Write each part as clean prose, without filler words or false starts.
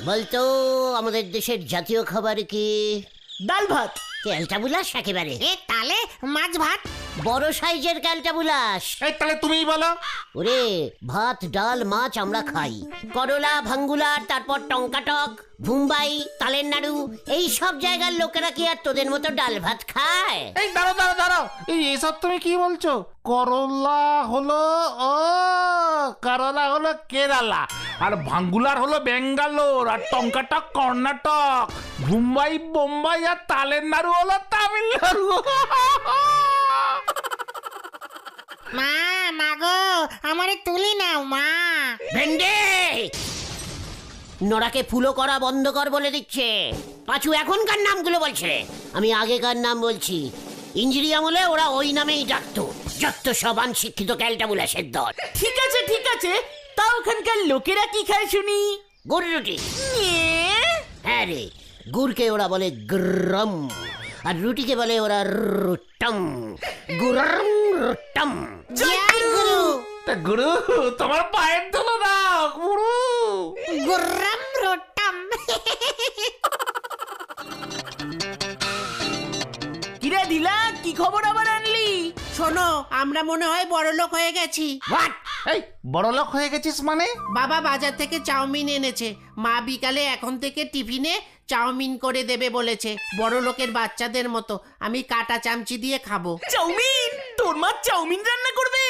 বলতো আমাদের দেশের জাতীয় খাবার কি? ডাল ভাত। ক্যালটাবুলাস একেবারে। তাহলে মাছ ভাত। বড় সাইজের ক্যালটাবুলাস। এই তাহলে তুমিই বলো। ওরে ভাত ডাল মাছ আমরা খাই, করলা ভাঙ্গুলার, তারপর টঙ্কাটক, মুম্বাই, তালের নাড়ু, এই সব জায়গার লোকেরা কি আর তোদের মতো ডাল ভাত খায়? এই দাঁড়াও, এই এসব তুমি কি বলছো? করলা হলো কেরালা, আর ভাঙ্গুলার হলো বেঙ্গালোর, আর টঙ্কাটক কর্ণাটক, মুম্বাই বোম্বাই, আর তালের নাড়ু হলো তামিলনাড়ু। মা গো, আমারে তুলি নাও মা। ভেন্ডে নড়াকে ফুলো করা বন্ধ কর বলে দিচ্ছে। পাঁচু এখনকার নামগুলো বলছে, আমি আগেকার নাম বলছি। ইঞ্জিরি আমলে ওরা ওই নামেই ডাকতো। যত সব শিক্ষিত ক্যালটাবুলাসের দল। ঠিক আছে, তাও ওখানকার লোকেরা কি খায় শুনি? গুড় রুটি। হ্যাঁ রে, গুড়কে ওরা বলে গ্রম, আর রুটিকে বলে ওরা রুটম। গুরম রুটম। জয় গুরু। তা গুরু তোমার পায়ের ধুলো দাও গুরু। গুররাম রোটাম। কিরে দিলা, কি খবর আবার আনলি? শোনো, আমরা মনে হয় বড়লোক হয়ে গেছি। হোয়াট? এই বড়লোক হয়ে গেছিস মানে? বাবা বাজার থেকে চাউমিন এনেছে, মা বিকালে এখন থেকে টিফিনে চাউমিন করে দেবে বলেছে, বড়লোকের বাচ্চাদের মতো। আমি কাটা চামচি দিয়ে খাবো। চাউমিন? তোর মা চাউমিন রান্না করবে?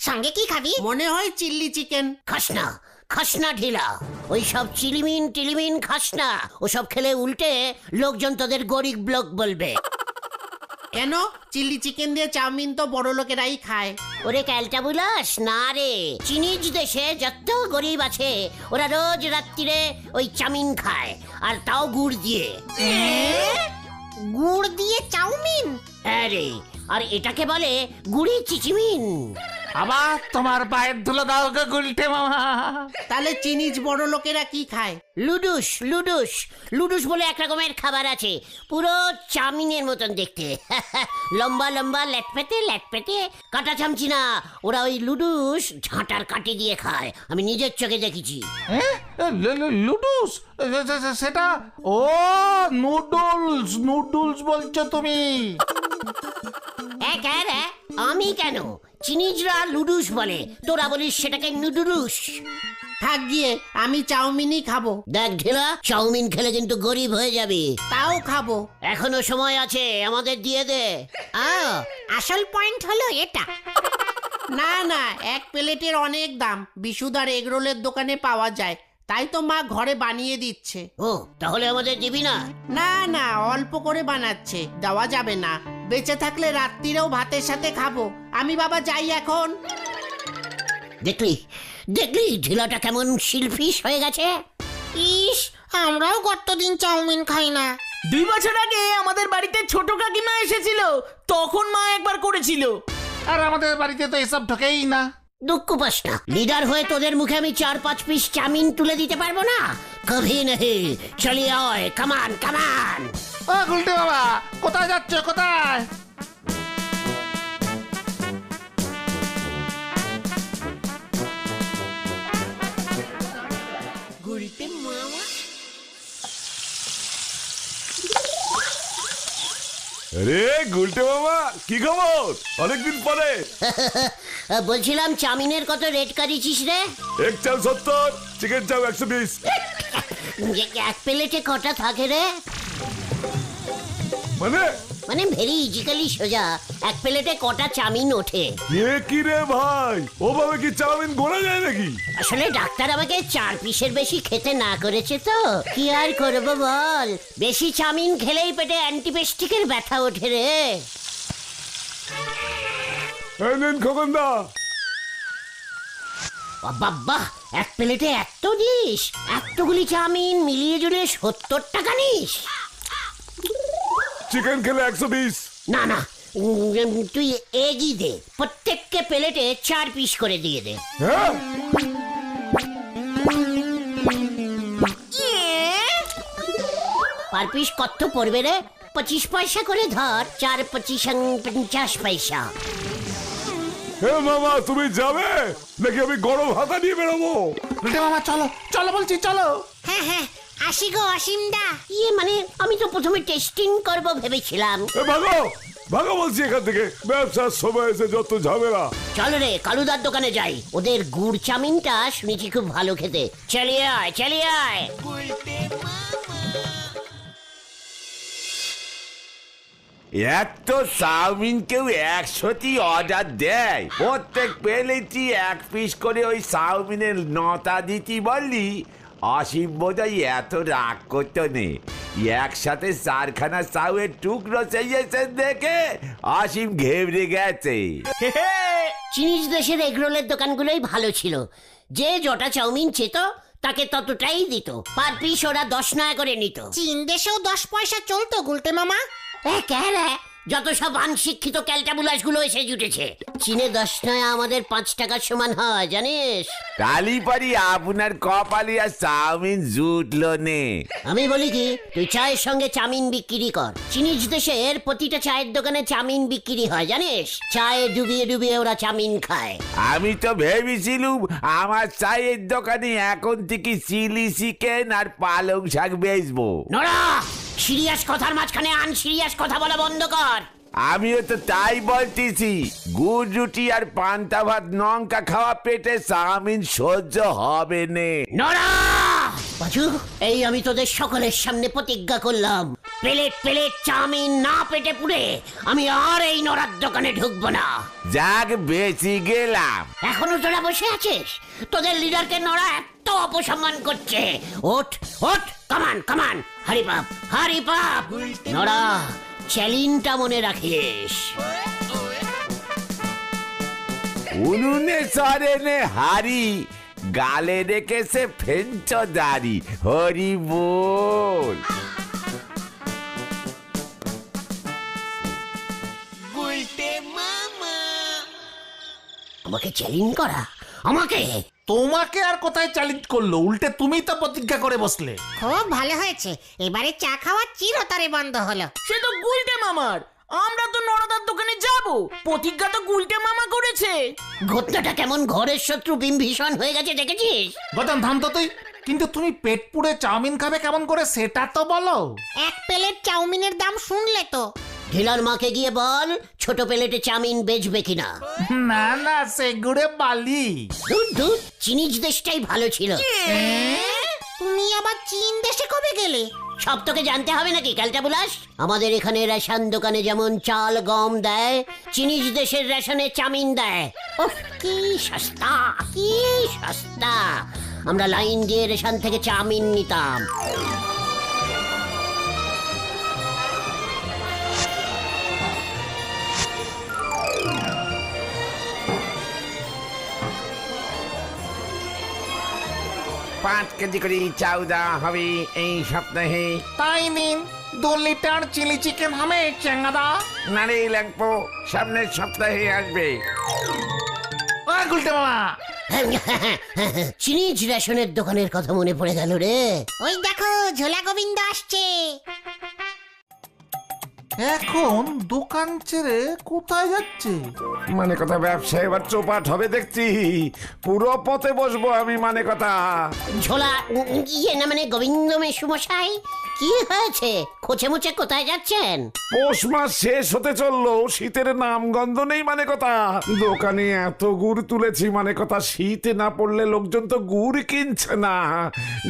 সঙ্গে কি খাবি? মনে হয় চিল্লি চিকেন। খাসনা খাসনা ঢিলা, ওই সব চিলিমিন টিলিমিন খাসনা। ওসব খেলে উল্টে লোকজন তোদের গরিব ব্লক বলবে। কেন? চিল্লি চিকেন দিয়ে চাউমিন তো বড়লোকেরাই খায়। ওরে ক্যালটাবুলাস না রে, চিনিজ দেশে যত গরিব আছে ওরা রোজ রাত্রিরে ওই চাউমিন খায়, আর তাও গুড় দিয়ে। গুড় দিয়ে চাউমিন? হ্যাঁ রে, আর এটাকে বলে গুড়ি চিচিমিন। আবার তোমার পায়ের ধুলো দাও গো গুলটে মামা। তাহলে চিনিজ বড়লোকেরা কি খায়? লুডুস লুডুস লুডুস বলে এক রকমের খাবার আছে, পুরো চাউমিনের মতন দেখতে। লম্বা লম্বা ল্যাটপেটে কাটা চামচি না, ওরা ওই লুডুস ঝাঁটার কাটি দিয়ে খায়, আমি নিজের চোখে দেখেছি। লুডুস? সেটা ও নুডলস বলছো তুমি? আমি কেন, চিনিজরা লুডুস বলে, তোরা বলিস সেটাকে নুডুলুস। থাক গিয়ে, আমি চাউমিনই খাবো। দেখ ঢেলা, চাউমিন খেলে কিন্তু গরিব হয়ে যাবি। তাও খাবো। এখনো সময় আছে, আমাদের দিয়ে দে। আসল পয়েন্ট হলো এটা। না, এক প্লেটের অনেক দাম, বিশুদার এগরোলের দোকানে পাওয়া যায়, তাই তো মা ঘরে বানিয়ে দিচ্ছে। ও, তাহলে আমাদের দিবি না? না, অল্প করে বানাচ্ছে, দেওয়া যাবে না। বেঁচে থাকলে রাত্রিরেও ভাতের সাথে খাবো। আমি বাবা যাই এখন। দেখলি ঢিলাটা কেমন শিল্পীশ হয়ে গেছে। ইস, আমরাও কতদিন চাউমিন খাই না। 2 বছর আগে আমাদের বাড়িতে ছোট কাকিমা এসেছিল, তখন মা একবার করেছিল। আর আমাদের বাড়িতে তো এসব ঢোকেই না। দুঃখ পাস না, লিডার হয়ে তোদের মুখে আমি 4-5 পিস চাউমিন তুলে দিতে পারবো না? কভি নেহি, চলিয়ে আয়, কামান। ও গুলটে বাবা, কোথায় যাচ্ছ? কোথায়? আরে গুলটে মামা, কি খবর? অনেকদিন পরে। বলছিলাম চাউমিনের কত রেট কাটিছিস রে? এক চাল 70, চিকেন চাও 120। এক প্লেটে কটা থাকে রে? মানে ভেরি ইজিক্যালি সোজা, এক প্লেটে কটা চাউমিন ওঠে? কি রে ভাই, ওভাবে কি চাউমিন গোনা যায় নাকি? আসলে ডাক্তার আমাকে 4 পিসের বেশি খেতে না করেছে তো, কি আর করবো বল। বেশি চাউমিন খেলেই পেটে অ্যান্টিপেস্টিকের ব্যথা ওঠে রে। এই নিন খোকনদা। বাবা, এক প্লেটে এত দিস? এতগুলি চাউমিন মিলিয়ে জুড়ে 70 টাকা নিস? চিকেন খেলে 120। না, তুই এগই দে, প্রত্যেককে প্লেটে 4 পিস করে দিয়ে দে। হ্যাঁ, পার পিস কত পড়বে রে? 25 পয়সা করে ধর, 4-25 50 পয়সা। হে মামা, তুমি যাবে নাকি আমি গরম হাতা নিয়ে বেরোবো? গুলটে মামা চলো চলো বলছি চলো। হ্যাঁ হ্যাঁ, আসি গো অসীমদা। ইয়ে মানে আমি তো প্রথমে টেস্টিং করব ভেবেছিলাম। ভাগো ভাগো বলছি এখান থেকে, ব্যবসার সময় এসে যত ঝামেলা। চলো রে কালুদার দোকানে যাই, ওদের গুড় চাউমিনটা শুনেছি খুব ভালো খেতে। চালিয়ে আয় চালিয়ে আয়। এত চাউমিন কেউ 100টি অর্ডার দেয়? প্রত্যেক প্লেটই 1 পিস করে ওই চাউমিনের নটা দিতি বললি, অসীম বোধহয় এত রাগ করতো নে। একসাথে 4খানা চাউয়ের টুকরো চেয়েছে দেখে অসীম ঘেবড়ে গেছে। চিনিজ দেশের এগরোলের দোকানগুলোই ভালো ছিল, যে যটা চাউমিন চেত তাকে ততটাই দিত, পার পিস ওরা 10 নয়া করে নিত। চীন দেশেও 10 পয়সা চলতো গুলটে মামা। যত সব আনশিক্ষিত ক্যালটাবুলাস গুলো এসে জুটেছে। চীনে 10 নয়া আমাদের 5 টাকার সমান হয় জানিস। কালীপাড়ি আপনার কপালে আর চাউমিন জুটলো নে। আমি বলি কি, তুই চায়ের সঙ্গে চাউমিন বিক্রি কর। চিনিজ দেশের প্রতিটা চায়ের দোকানে চাউমিন বিক্রি হয় জানিস, চায়ে ডুবিয়ে ডুবিয়ে ওরা চাউমিন খায়। আমি তো ভেবেছিলুম আমার চায়ের দোকানে এখন থেকে চিলি চিকেন আর পালং শাক বেচবো। নোরা, সিরিয়াস কথার মাঝখানে আনসিরিয়াস কথা বলা বন্ধ কর। আমিও তো তাই বলতেছি, গুড় রুটি আর পান্তা ভাত লঙ্কা খাওয়া পেটে চাউমিন সহ্য হবে নে। নোরা বাজু, এই আমি তোদের সকলের সামনে প্রতিজ্ঞা করলাম, প্লেট প্লেট চাউমিন না পেটে পুড়ে আমি আর এই নড়ার দোকানে ঢুকবো না। যাক বেঁচে গেলাম। এখনো তোরা বসে আছিস? তোদের লিডারকে নড়া এত অপসম্মান করছে। ওঠ ওঠ, কামান কামান, হারি পাপ হারি পাপ। নড়া, চ্যালেঞ্জটা মনে রাখিস। উনুনে সরেনে হারি, গালে রেখেছে ফেঞ্চ দাড়ি। হরি বল। আমাকে চ্যালেঞ্জ করা? আমাকে? তোমাকে আর কোথায় চ্যালেঞ্জ করলো, উল্টে তুমি তো প্রতিজ্ঞা করে বসলে। খুব ভালো হয়েছে, এবারে চা খাওয়া চিরতরে বন্ধ হলো। সে তো গুলটে মামার, আমরা তো নরদার দোকানে যাব, প্রতিজ্ঞা তো গুলটে মামা করেছে। ঘটনাটা কেমন ঘরের শত্রু বিম্ভীষণ হয়ে গেছে দেখেছিস? গতম থাম তো তুই। কিন্তু তুমি পেট পুড়ে চাউমিন খাবে কেমন করে সেটা তো বলো। 1 প্লেট চাউমিনের দাম শুনলে তো। ঢিলার মাকে গিয়ে বল ছোট প্লেটে চাউমিন বেচবে কিনা। না না, সে গুড়ে বালি। দূর দূর, চিনিজ দেশটাই ভালো ছিল। তুমি আবার চীন দেশে কবে গেলে? সব তোকে জানতে হবে নাকি ক্যালটাবুলাস? আমাদের এখানে রেশন দোকানে যেমন চাল গম দেয়, চিনিজ দেশের রেশনে চাউমিন দেয়। ওহ, কি সস্তা কি সস্তা! আমরা লাইন দিয়ে রেশন থেকে চাউমিন নিতাম। পাঁচ কেজি করে চাউ দেওয়া হবে এই সপ্তাহে। তাই নিন, 2 লিটার চিলি চিকেন হবে চেঙ্গাদা। নারে ল্যাংপো, সামনের সপ্তাহে আসবে। ও গুলটে মামা, চিনিজ রেশনের দোকানের কথা মনে পড়ে গেল রে। ওই দেখো ঝোলা গোবিন্দ আসছে। এখন দোকান ছেড়ে কোথায় যাচ্ছে? মানে কথা ব্যবসা এবার চোপাট হবে দেখছি, পুরো পথে বসবো আমি মানে কথা। ঝোলা ইয়ে না মানে গোবিন্দ মেশুমশাই, কি হয়েছে? খোঁচে মুচে কোথায় যাচ্ছেন? পৌষ মাস শেষ হতে চললো, শীতের নামগন্ধ নেই মানে কথা। দোকানে এত গুড় তুলেছি মানে কথা, শীতে না পড়লে লোকজন তো গুড় কিনছে না,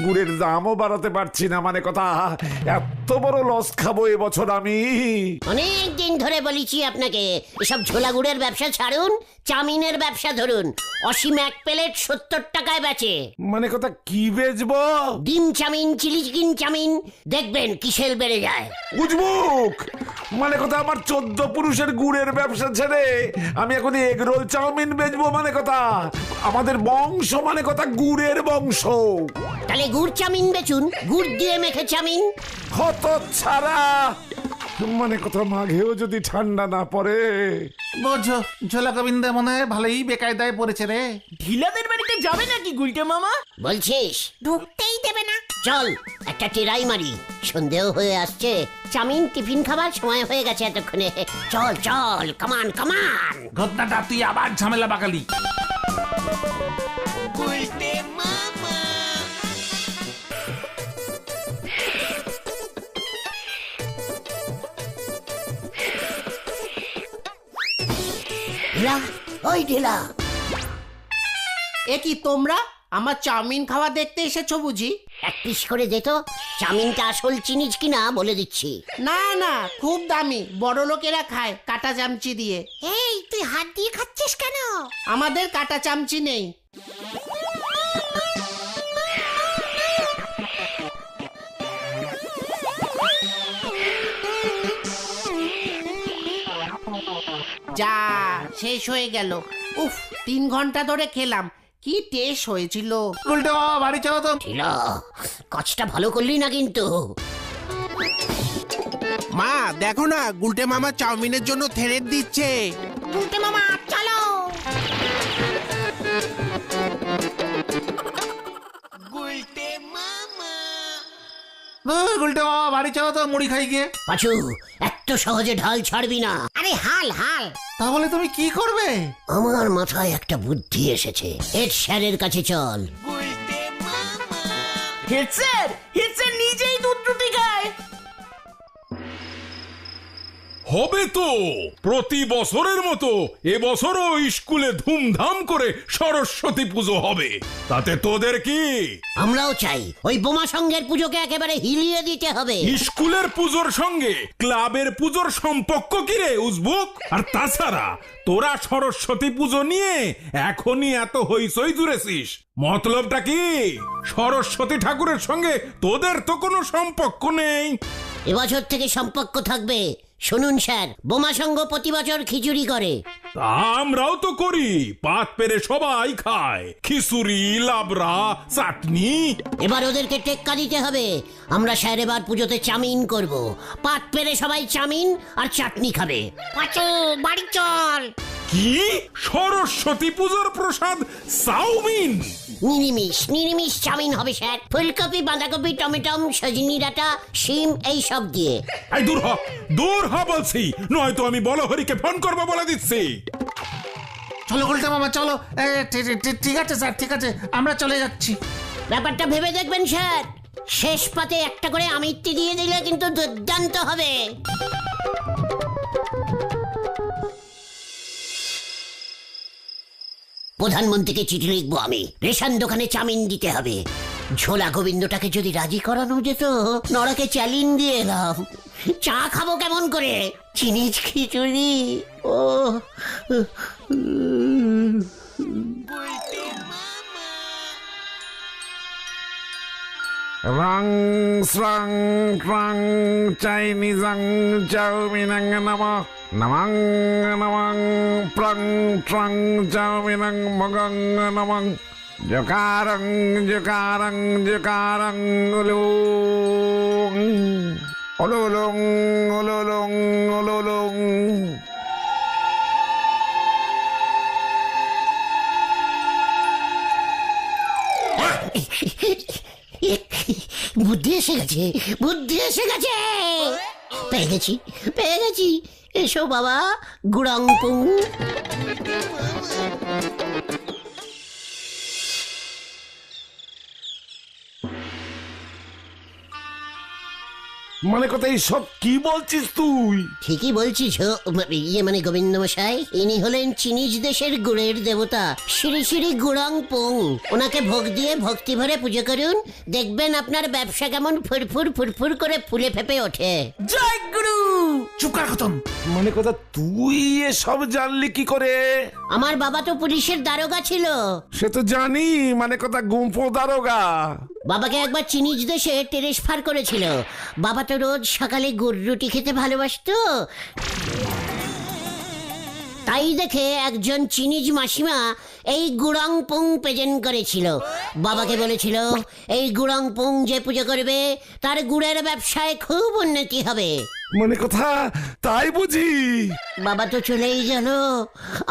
গুড়ের দামও বাড়াতে পারছি না মানে কথা। এত বড় লস খাবো এবছর আমি। অনেক দিন ধরে বলেছি আপনাকে, এসব ঝোলা গুড়ের ব্যবসা ছাড়ুন, চাউমিনের ব্যবসা ধরুন। অসীম 1 প্লেট 70 টাকায় বেচে। মানে কথা কি বেচবো? ডিম চাউমিন, চিলি চিকেন চাউমিন, দেখবেন কি সেল বেড়ে যায়। উজবুক মানে কথা, আমার 14 পুরুষের গুড়ের ব্যবসা ছেড়ে আমি এখন এগ রোল চাউমিন বেচবো মানে কথা। আমাদের বংশ মানে কথা গুড়ের বংশ। তাহলে গুড় চাউমিন বেচুন, গুড় দিয়ে মেখে চাউমিন। হত ছাড়া মানে কথা, মাঘেও যদি ঠান্ডা না পড়ে। বোঝো, ঝোলা গোবিন্দা মনে হয় ভালোই বেকায়দায় পড়েছে রে। ঢিলাদের বাড়িতে যাবে নাকি গুলটে মামা? বলছিস? ঢুকতেই দেবে না। চল একটা টেরাই মারি, সন্দেহ হয়ে আসছে। চাউমিন টিফিন খাবার সময় হয়ে গেছে এতক্ষণে। চল চল, কামান কামান। ঘটনাটা তুই আবার ঝামেলা বাকালি। গুলটে মামা। ঢেলা, ওই ঢেলা, এ কি তোমরা আমার চাউমিন খাওয়া দেখতে এসেছো বুঝি? এক পিস করে দে তো, চাউমিনটা আসল চিনিজ কিনা বলে দিচ্ছি। না না, খুব দামি, বড় লোকেরা খায় কাঁটা চামচি দিয়ে। এই তুই হাত দিয়ে খাচ্ছিস কেন? আমাদের কাঁটা চামচি নেই। যা শেষ হয়ে গেল। উফ, 3 ঘন্টা ধরে খেলাম, কি টেস্ট হয়েছিল। গুলটে মামা বাড়ি চলো তো। ঢেলা, কাজটা ভালো করলি না কিন্তু। মা দেখো না, গুলটে মামা চাউমিনের জন্য থেরেট দিচ্ছে। গুলটে মামা চলো। গুলটে মামা বাড়ি চলো তো, মুড়ি খাই গিয়ে। পাঁচু, এত সহজে ঢাল ছাড়বি না। আরে হাল হাল। তাহলে তুমি কি করবে? আমার মাথায় একটা বুদ্ধি এসেছে, হেড স্যারের কাছে চল। হেড স্যার নিজেই দুধ রুটি খায়। হবে তো, প্রতি বছরের মতো এবছরও স্কুলে ধুমধাম করে সরস্বতী পুজো হবে, তাতে তোদের কি? আমরাও চাই ওই বোমা সঙ্গের পুজোকে একেবারে হিলিয়ে দিতে হবে। স্কুলের পুজোর সঙ্গে ক্লাবের পুজোর সম্পর্ক কি রে উজবুক? আর তাছাড়া তোরা সরস্বতী পুজো নিয়ে এখনই এত হইচই জুড়েছিস, মতলবটা কি? সরস্বতী ঠাকুরের সঙ্গে তোদের তো কোনো সম্পর্ক নেই। এবছর থেকে সম্পর্ক থাকবে। শুনুন স্যার, বোমা সঙ্গ প্রতি বছর খিচুড়ি করে। তা আমরাও তো করি, পাত পেরে সবাই খায়, খিচুড়ি, লাবড়া, চাটনি। এবার ওদেরকে টেক্কা দিতে হবে। আমরা স্যার এবার পুজোতে চাউমিন করব। পাত পেরে সবাই চাউমিন আর চাটনি খাবে। পাঁচু বাড়ি চল। কি সরস্বতী পুজোর প্রসাদ চাউমিন? নিরামিষ নিরামিষ চাউমিন হবে স্যার। ফুলকপি, বাঁধাকপি, টমেটো, সজনি ডাঁটা, শিম এই সব দিয়ে। এই দূর হ বলছি, নয়তো আমি বলহরিকে ফোন করবো বলে দিচ্ছি। চলো গুলটে মামা চলো। ঠিক আছে স্যার, ঠিক আছে, আমরা চলে যাচ্ছি। ব্যাপারটা ভেবে দেখবেন স্যার। শেষ পাতে একটা করে আমিত্তি দিয়ে দিলে কিন্তু দুর্দান্ত হবে। প্রধানমন্ত্রীকে চিঠি লিখবো আমি, রেশন দোকানে চাউমিন দিতে হবে। ঝোলা গোবিন্দটাকে যদি রাজি করানো যেত, নরকে চ্যালেঞ্জ দিয়ে এলাম। চা খাবো কেমন করে? চিনিজ খিচুড়ি। ও রং স্রং ক্রং চাইনিজং চাউমিনং নম নমং নমং প্রং ট্রং চাউমিনং মগং নমং জকারং জকারং জকারং উলুং উলুলুং উলুলুং উলুলুং। বুদ্ধি এসে গেছে, বুদ্ধি এসে গেছে। পেয়ে গেছি, পেয়ে গেছি। এসো বাবা, গুড়াং পুং। মানে কথা এই সব কি বলছিস তুই? ঠিকই বলছিস। মানে গোবিন্দ মশাই, ইনি হলেন চিনিজ দেশের গুড়ের দেবতা শ্রী শ্রী গুড়াং পুং। ওনাকে ভোগ দিয়ে ভক্তি ভরে পুজো করুন, দেখবেন আপনার ব্যবসা কেমন ফুরফুর ফুরফুর করে ফুলে ফেপে ওঠে। জয় গুরু। চুপকার খতম। মানে কথা তুই এসব জানলি কি করে? আমার বাবা তো পুলিশের দারোগা ছিল। সে তো জানি, মানে কথা গুম্ফো দারোগা। বাবাকে একবার চিনিজ দেশে ট্রান্সফার করেছিল। বাবা তো রোজ সকালে গুড় রুটি খেতে ভালোবাসতো। তাই দেখে একজন চিনিজ মাসিমা এই গুড়াং পুং প্রেজেন্ট করেছিল। বাবাকে বলেছিল, এই গুড়াং পুং যে পুজো করবে তার গুড়ের ব্যবসায় খুব উন্নতি হবে। মানে কথা তাই বুঝি? বাবা তো চলেই গেল।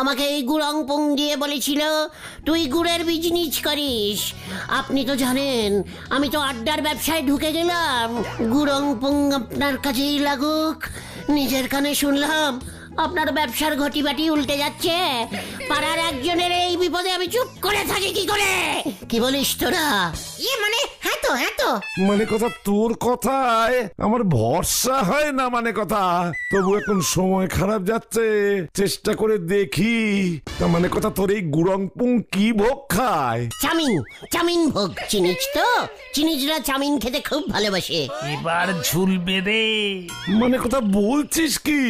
আমাকে এই গুড়াং পুং দিয়ে বলেছিল, তুই গুড়ের বিজনেস করিস। আপনি তো জানেন আমি তো আড্ডার ব্যবসায় ঢুকে গেলাম। গুড়াং পুং আপনার কাছেই লাগুক। নিজের কানে শুনলাম আপনার ব্যবসার ঘটি বাটি উল্টে যাচ্ছে। পাড়ার একজনের এই বিপদে আমি চুপ করে থাকি কি করে? কি বলিস তোরা? মানে হ্যাঁ তো মানে কথা তোর কথায় আমার ভরসা হয় না, মানে কথা। তবু এখন সময় খারাপ যাচ্ছে, চেষ্টা করে দেখি। তা মানে কথা তোর এই গুড়ংপুং কি ভোগ খায়? চামিন চামিন ভোগ। চিনিজ তো, চিনিজরা চামিন খেতে খুব ভালোবাসে। এবার ঝুলবে রে। মানে কথা বলছিস কি?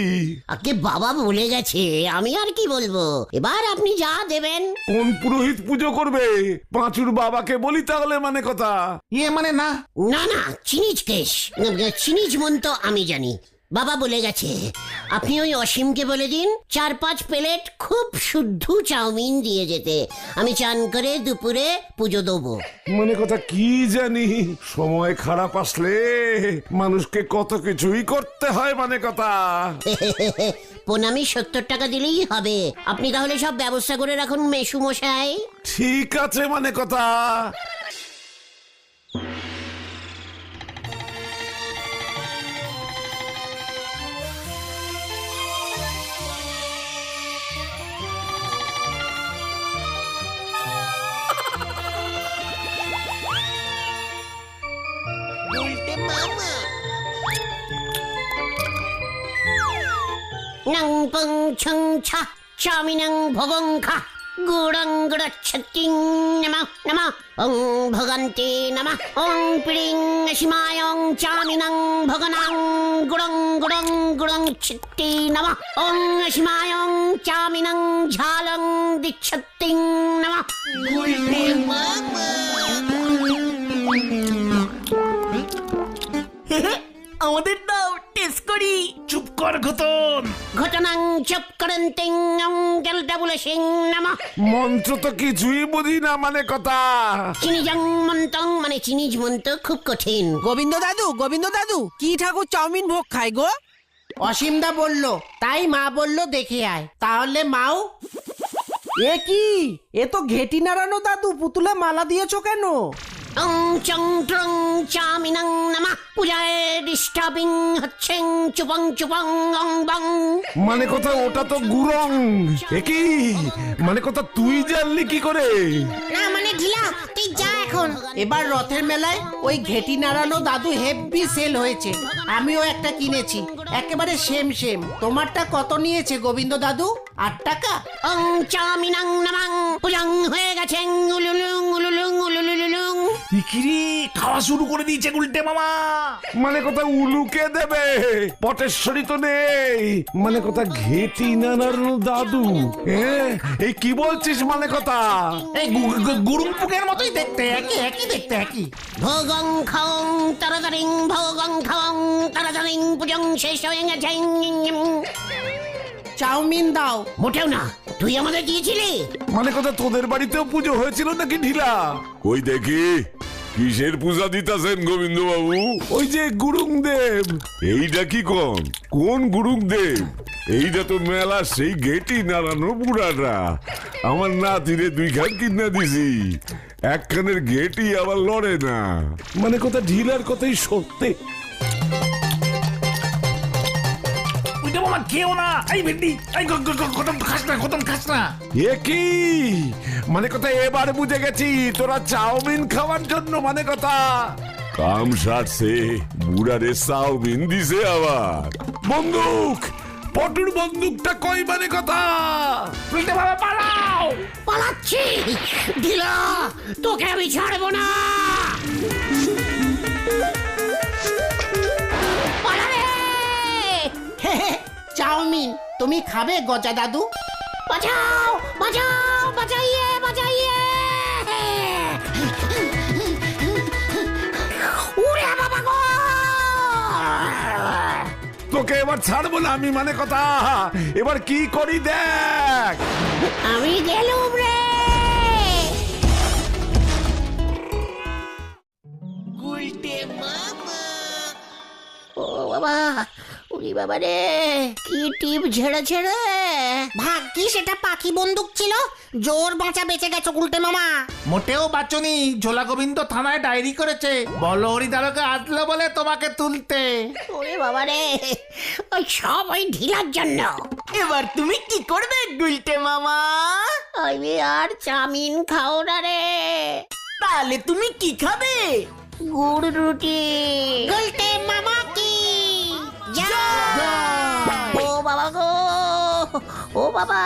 আগে বাবা বলে গেছে, আমি আর কি বলবো। এবার আপনি যা দেবেন। কোন পুরোহিত পুজো করবে? পাঁচুর বাবাকে বলি তাহলে, মানে কথা। ইয়ে মানে না, না না, চিনিজ কেশ, চিনিজ মন তো আমি জানি। বাবা বলে গেছে, আপনি ওই অসীমকে বলে দিন 4-5 প্লেট খুব শুদ্ধ চাউমিন দিয়ে যেতে। আমি চান করে দুপুরে পুজো দেবো। মানে কথা কি জানি, সময় খারাপ আসলে মানুষকে কত কিছুই করতে হয়, মানে কথা। প্রণামী 70 টাকা দিলেই হবে। আপনি তাহলে সব ব্যবস্থা করে রাখুন মেসু মশাই। ঠিক আছে, মানে কথা। নং পং ছং ছা চামিনং ভগং খা গুড়ং গুড়চ্ছতিং নমঃ নমঃ ওং ভগন্তে নমঃ ওং প্রিং শিমায়ং চামিনং ভগনাং গুড়ং গুড়ং গুড়ং ছিত্তি নমঃ ওং শিমায়ং চামিনং ঝালং দিচ্ছতিং নমঃ। আমাদের দাও, টেস্ট করি। চুপ কর ঘটন। ঘটনাং চপ করন্তিং ওং জলডাবুলে সিং নমঃ। মন্ত্র তো কিছুই বুঝি না, মানে কথা। চিনিজং মন্তং মানে চিনিজ মন্ত খুব কঠিন। গোবিন্দ দাদু কি ঠাকুর চাউমিন ভোগ খায় গো? অসীমদা বলল, তাই মা বলল দেখে আয়। তাহলে মাও। এ কি, এ তো ঘেটি নাড়ানো দাদু, পুতুলে মালা দিয়েছো কেন? ওং চং ট্রং চামিনং নমঃ। পূজায় ডিস্টার্বিং হচ্ছেন চুপং চুপং অং বং। মানে কথা ওটা তো গুরং। একই মানে কথা, তুই জানলি কি করে? না মানে ঢিলা, তুই যা এখন। এবার রথের মেলায় ওই ঘেটি নাড়ানো দাদু হেভি সেল হয়েছে। আমিও একটা কিনেছি, একেবারে সেম সেম। তোমারটা কত নিয়েছে গোবিন্দ দাদু? 8 টাকা। ওং চামিনং নমঃ। পূজাং হয়ে গেছেন উলুলুং উলুলুং উলুলুলুং। ইকিরি খাওয়া শুরু করে দিয়েছে গুলটে মামা। মানে কথা উলুকে দেবে, পটেশ্বরী তো নেই। মানে কথা ঘেটি নানার দাদু। এই কি বলছিস, মানে কথা? এই গুরুমপুকের মতোই দেখতে, একই দেখতে একই। ভোগং খাওং তারাতারিং ভোগং খাওং তারাতারিং। পূজং শেষ হয়ে গেছে। চাউমিন দাও। মোটেও না, তুই আমাদের দিয়েছিলি। মানে কথা তোদের বাড়িতেও পুজো হয়েছিল নাকি ঢিলা? কই দেখি কিসের পূজা দিতাছেন গোবিন্দ বাবু? ওই যে গুরুংদেব। এইটা কি কোন গুরুদেব? এইটা তো মেলা সেই গেটি নাড়ানো বুড়াটা। আমার নাতিরে 2 খান কিনা দিছি, একখানের গেটি আবার লড়ে না। মানে কথা ঢিলার কথাই সত্যি। ওইটা মামা কেউ না। এই ভেন্ডি, এই খতম খাস না। এ কি মানে কথা, এবার বুঝে গেছি তোরা চাউমিন খাওয়ার জন্য, মানে কথা। কাম সারছে, বুড়ারে চাউমিন দিছে আবার। বন্দুক, পটুর বন্দুকটা কই, মানে কথা। গুলটে মামা পালাও। পালাচ্ছি ঢিলা, তোকে আমি ছাড়বো না। পালা রে। চাউমিন তুমি খাবে গজা দাদু? বাঁচাও বাঁচাও, বাঁচাইয়ে বাঁচাইয়ে। উড়ে বাবা গো। তোকে এবার ছাড়বো না আমি, মানে কথা। এবার কি করি দেখ। আমি গেলুম রে। ও বাবা, উড়ি বাবা রে, কি টিপ ঝেড়ে ছেড়ে। ভাগ্যি সেটা পাখি বন্দুক ছিল। জোর বাঁচা বেঁচে গেছো গুলটে মামা। মোটেও বাঁচনি। ঝোলা গোবিন্দ থানায় ডায়েরি করেছে, বলো হরিদারকে আসলো বলে তোমাকে তুলতে। ওরে বাবা রে, ওই সব ওই ঢিলার জন্য। এবার তুমি কি করবে গুলটে মামা? আমি আর চাউমিন খাও না রে। তাহলে তুমি কি খাবে? গুড় রুটি। গুলটে মামা কি জয়। ও বাবা গো, ও বাবা,